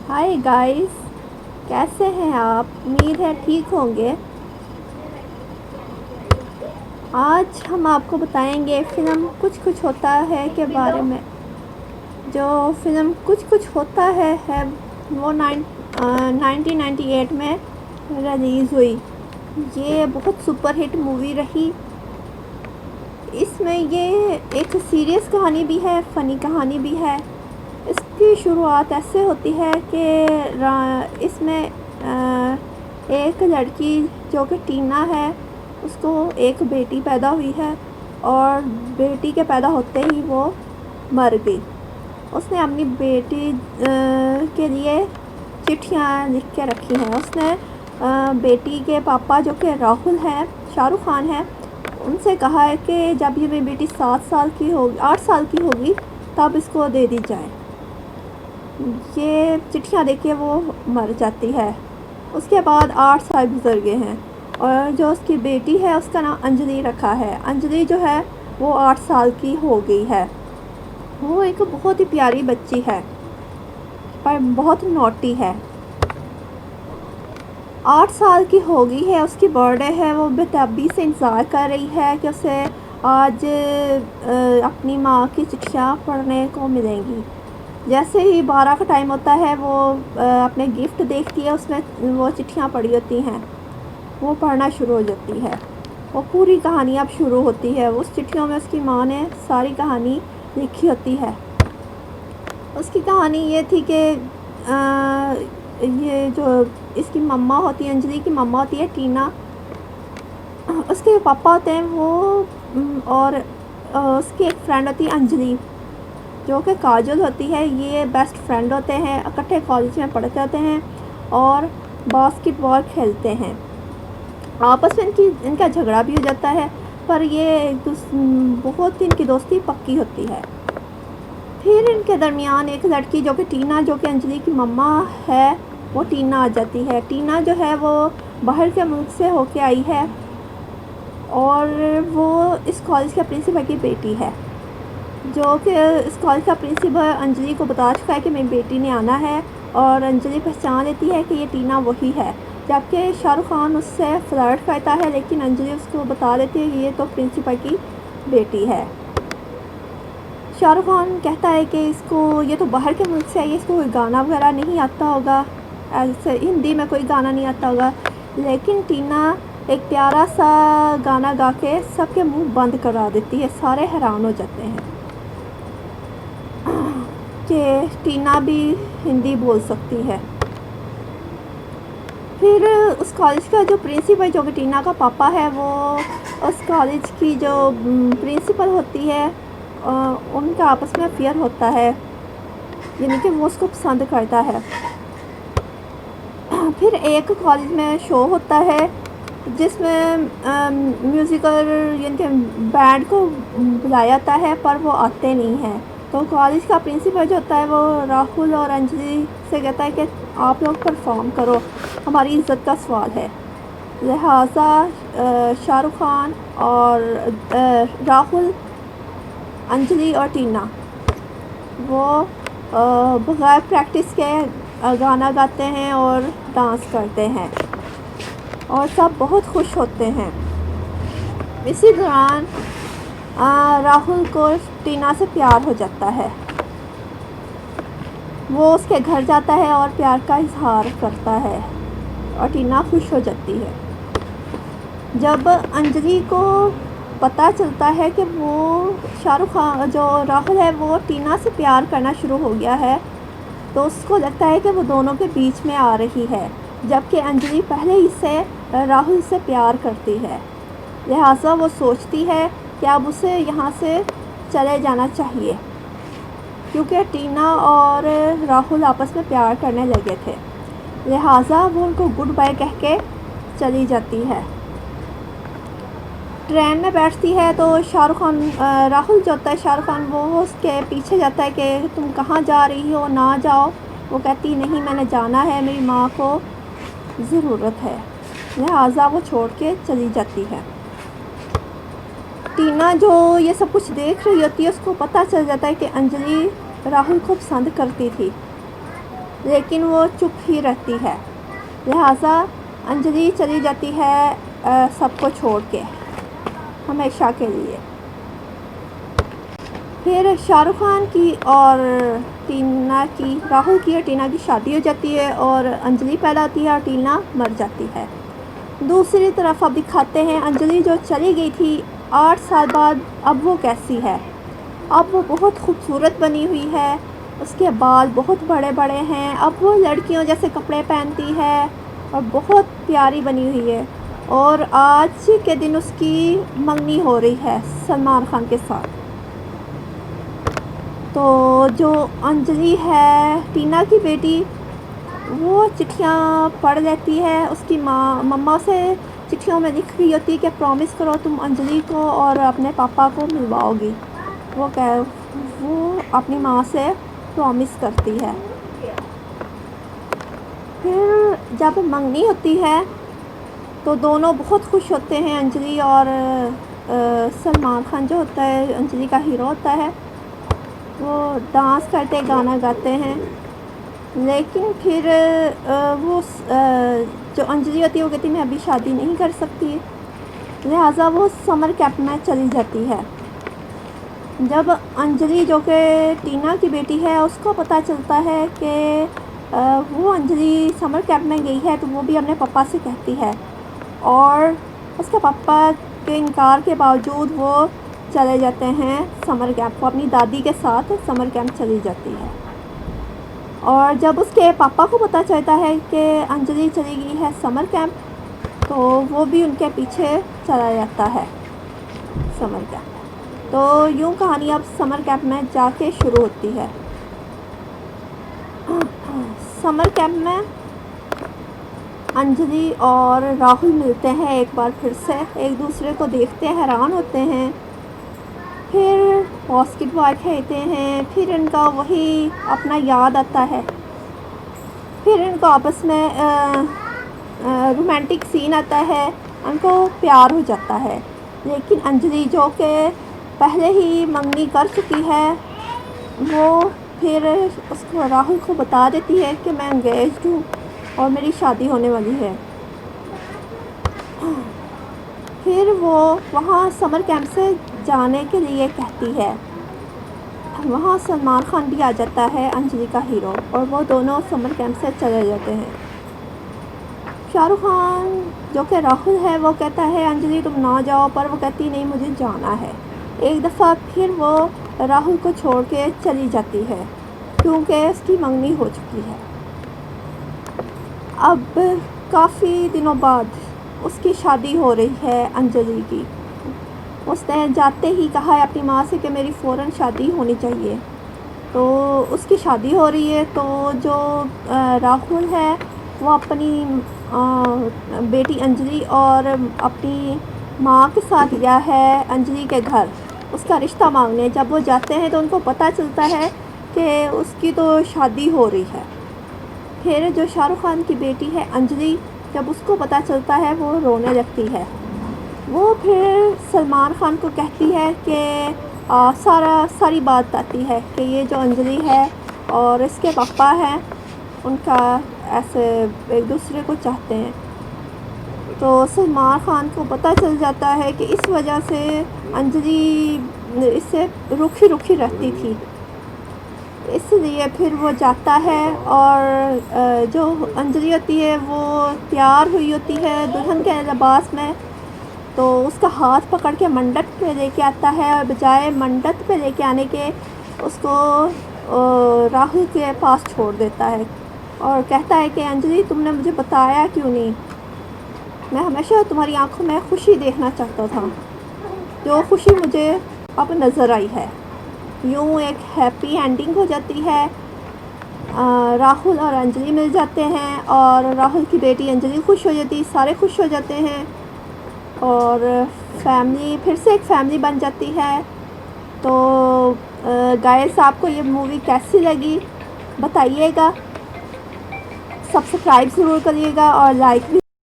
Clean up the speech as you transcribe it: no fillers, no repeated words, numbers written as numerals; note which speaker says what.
Speaker 1: Hi guys, कैसे हैं आप? उम्मीद है ठीक होंगे। आज हम आपको बताएंगे फ़िल्म कुछ कुछ होता है के बारे में। जो फ़िल्म कुछ कुछ होता है वो 1998 में रिलीज़ हुई। ये बहुत सुपर हिट मूवी रही। इसमें ये एक सीरियस कहानी भी है, फ़नी कहानी भी है। इसकी शुरुआत ऐसे होती है कि इसमें एक लड़की जो कि टीना है, उसको एक बेटी पैदा हुई है और बेटी के पैदा होते ही वो मर गई। उसने अपनी बेटी के लिए चिट्ठियाँ लिख के रखी हैं। उसने बेटी के पापा जो कि राहुल हैं, शाहरुख खान हैं, उनसे कहा है कि जब ये मेरी बेटी 7 साल की होगी, 8 साल की होगी, तब इसको दे दी जाए। ये चिट्ठियाँ देके वो मर जाती है। उसके बाद 8 साल गुजर गए हैं और जो उसकी बेटी है उसका नाम अंजलि रखा है। अंजलि जो है वो 8 साल की हो गई है। वो एक बहुत ही प्यारी बच्ची है पर बहुत नॉटी है। 8 साल की हो गई है, उसकी बर्थडे है। वो बेताबी से इंतज़ार कर रही है कि उसे आज अपनी माँ की चिट्ठियाँ पढ़ने को मिलेंगी। जैसे ही 12 का टाइम होता है वो अपने गिफ्ट देखती है, उसमें वो चिट्ठियाँ पड़ी होती हैं। वो पढ़ना शुरू हो जाती है। वो पूरी कहानी अब शुरू होती है। उस चिट्ठियों में उसकी माँ ने सारी कहानी लिखी होती है। उसकी कहानी ये थी कि ये जो इसकी मम्मा होती है, अंजलि की मम्मा होती है टीना, उसके पापा होते हैं वो और उसकी एक फ्रेंड होती है अंजलि जो कि काजल होती है। ये बेस्ट फ्रेंड होते हैं, इकट्ठे कॉलेज में पढ़ते होते हैं और बास्केटबॉल खेलते हैं। आपस में इनका झगड़ा भी हो जाता है, पर ये बहुत इनकी दोस्ती पक्की होती है। फिर इनके दरमियान एक लड़की जो कि टीना, जो कि अंजलि की मम्मा है, वो टीना आ जाती है। टीना जो है वो बाहर के मुल्क से होके आई है और वो इस कॉलेज के प्रिंसिपल की बेटी है। जो कि इस कॉलेज का प्रिंसिपल अंजलि को बता चुका है कि मेरी बेटी ने आना है और अंजलि पहचान लेती है कि ये टीना वही है। जबकि शाहरुख खान उससे फ्लर्ट करता है, लेकिन अंजलि उसको बता देती है कि ये तो प्रिंसिपल की बेटी है। शाहरुख खान कहता है कि इसको, ये तो बाहर के मुल्क से आई है, इसको कोई गाना वगैरह नहीं आता होगा, ऐसे हिंदी में कोई गाना नहीं आता होगा। लेकिन टीना एक प्यारा सा गाना गा के सबके मुंह बंद करा देती है। सारे हैरान हो जाते हैं कि टीना भी हिंदी बोल सकती है। फिर उस कॉलेज का जो प्रिंसिपल, जो कि टीना का पापा है, वो उस कॉलेज की जो प्रिंसिपल होती है, उनका आपस में अफेयर होता है, यानी कि वो उसको पसंद करता है। फिर एक कॉलेज में शो होता है जिसमें म्यूज़िकल यानी कि बैंड को बुलाया जाता है, पर वो आते नहीं हैं। तो कॉलेज का प्रिंसिपल जो होता है वो राहुल और अंजलि से कहता है कि आप लोग परफॉर्म करो, हमारी इज़्ज़त का सवाल है। लिहाजा शाहरुख खान और राहुल, अंजलि और टीना वो बगैर प्रैक्टिस के गाना गाते हैं और डांस करते हैं और सब बहुत खुश होते हैं। इसी दौरान राहुल को टीना से प्यार हो जाता है। वो उसके घर जाता है और प्यार का इजहार करता है और टीना खुश हो जाती है। जब अंजलि को पता चलता है कि वो शाहरुख खान, जो राहुल है, वो टीना से प्यार करना शुरू हो गया है, तो उसको लगता है कि वो दोनों के बीच में आ रही है, जबकि अंजलि पहले ही से राहुल से प्यार करती है। लिहाजा वो सोचती है कि अब उसे यहाँ से चले जाना चाहिए, क्योंकि टीना और राहुल आपस में प्यार करने लगे थे। लिहाजा वो उनको गुड बाय कह के चली जाती है। ट्रेन में बैठती है तो शाहरुख खान, राहुल जो होता है शाहरुख खान, वो उसके पीछे जाता है कि तुम कहाँ जा रही हो, ना जाओ। वो कहती नहीं, मैंने जाना है, मेरी माँ को ज़रूरत है। लिहाजा वो छोड़ के चली जाती है। टीना जो ये सब कुछ देख रही होती है, उसको पता चल जाता है कि अंजलि राहुल को पसंद करती थी। लेकिन वो चुप ही रहती है। लिहाजा अंजलि चली जाती है सबको छोड़ के हमेशा के लिए। फिर शाहरुख खान की और टीना की, राहुल की और टीना की शादी हो जाती है और अंजलि पैदा होती है और टीना मर जाती है। दूसरी तरफ अब दिखाते हैं अंजलि जो चली गई थी 8 साल बाद, अब वो कैसी है। अब वो बहुत खूबसूरत बनी हुई है, उसके बाल बहुत बड़े बड़े हैं, अब वो लड़कियों जैसे कपड़े पहनती है और बहुत प्यारी बनी हुई है। और आज के दिन उसकी मंगनी हो रही है सलमान खान के साथ। तो जो अंजलि है टीना की बेटी, वो चिट्ठियाँ पढ़ लेती है। उसकी मम्मा से चिट्ठियों में लिख रही होती है कि प्रॉमिस करो तुम अंजलि को और अपने पापा को मिलवाओगी। वो अपनी माँ से प्रॉमिस करती है। फिर जब मंगनी होती है तो दोनों बहुत खुश होते हैं। अंजलि और सलमान खान जो होता है, अंजलि का हीरो होता है, वो डांस करते गाना गाते हैं। लेकिन फिर वो जो अंजलि होती है वो कहती मैं अभी शादी नहीं कर सकती, लिहाजा वो समर कैंप में चली जाती है। जब अंजलि जो कि टीना की बेटी है उसको पता चलता है कि वो अंजलि समर कैंप में गई है, तो वो भी अपने पापा से कहती है और उसके पापा के इनकार के बावजूद वो चले जाते हैं समर कैंप को। अपनी दादी के साथ समर कैंप चली जाती है। और जब उसके पापा को पता चलता है कि अंजलि चली गई है समर कैंप, तो वो भी उनके पीछे चला जाता है समर कैंप। तो यूँ कहानी अब समर कैंप में जाके शुरू होती है। समर कैंप में अंजलि और राहुल मिलते हैं एक बार फिर से, एक दूसरे को देखते हैरान होते हैं। फिर बास्केटबॉल खेलते हैं, फिर इनका वही अपना याद आता है। फिर इनको आपस में रोमांटिक सीन आता है, उनको प्यार हो जाता है। लेकिन अंजलि जो कि पहले ही मंगनी कर चुकी है, वो फिर उसको राहुल को बता देती है कि मैं एंगेज्ड हूँ और मेरी शादी होने वाली है। फिर वो वहाँ समर कैंप से जाने के लिए कहती है। वहाँ सलमान खान भी आ जाता है, अंजलि का हीरो, और वो दोनों समर कैंप से चले जाते हैं। शाहरुख खान जो कि राहुल है वो कहता है अंजलि तुम ना जाओ, पर वो कहती नहीं मुझे जाना है। एक दफ़ा फिर वो राहुल को छोड़ के चली जाती है क्योंकि उसकी मंगनी हो चुकी है। अब काफ़ी दिनों बाद उसकी शादी हो रही है अंजलि की। उसने जाते ही कहा है अपनी माँ से कि मेरी फ़ौरन शादी होनी चाहिए। तो उसकी शादी हो रही है। तो जो राहुल है वो अपनी बेटी अंजलि और अपनी माँ के साथ गया है अंजलि के घर उसका रिश्ता मांगने। जब वो जाते हैं तो उनको पता चलता है कि उसकी तो शादी हो रही है। फिर जो शाहरुख खान की बेटी है अंजलि, जब उसको पता चलता है वो रोने लगती है। वो फिर सलमान खान को कहती है कि सारी बात बताती है कि ये जो अंजलि है और इसके पापा हैं, उनका ऐसे एक दूसरे को चाहते हैं। तो सलमान खान को पता चल जाता है कि इस वजह से अंजलि इससे रुखी रुखी रहती थी, इसलिए फिर वो जाता है। और जो अंजलि होती है वो तैयार हुई होती है दुल्हन के लिबास में, तो उसका हाथ पकड़ के मंडप पे लेके आता है और बजाय मंडप पे लेके आने के उसको राहुल के पास छोड़ देता है और कहता है कि अंजलि तुमने मुझे बताया क्यों नहीं, मैं हमेशा तुम्हारी आंखों में खुशी देखना चाहता था, जो खुशी मुझे अब नज़र आई है। यूँ एक हैप्पी एंडिंग हो जाती है। राहुल और अंजलि मिल जाते हैं और राहुल की बेटी अंजलि खुश हो जाती, सारे खुश हो जाते हैं और फैमिली फिर से एक फैमिली बन जाती है। तो गाइस आपको ये मूवी कैसी लगी बताइएगा, सब्सक्राइब ज़रूर करिएगा और लाइक भी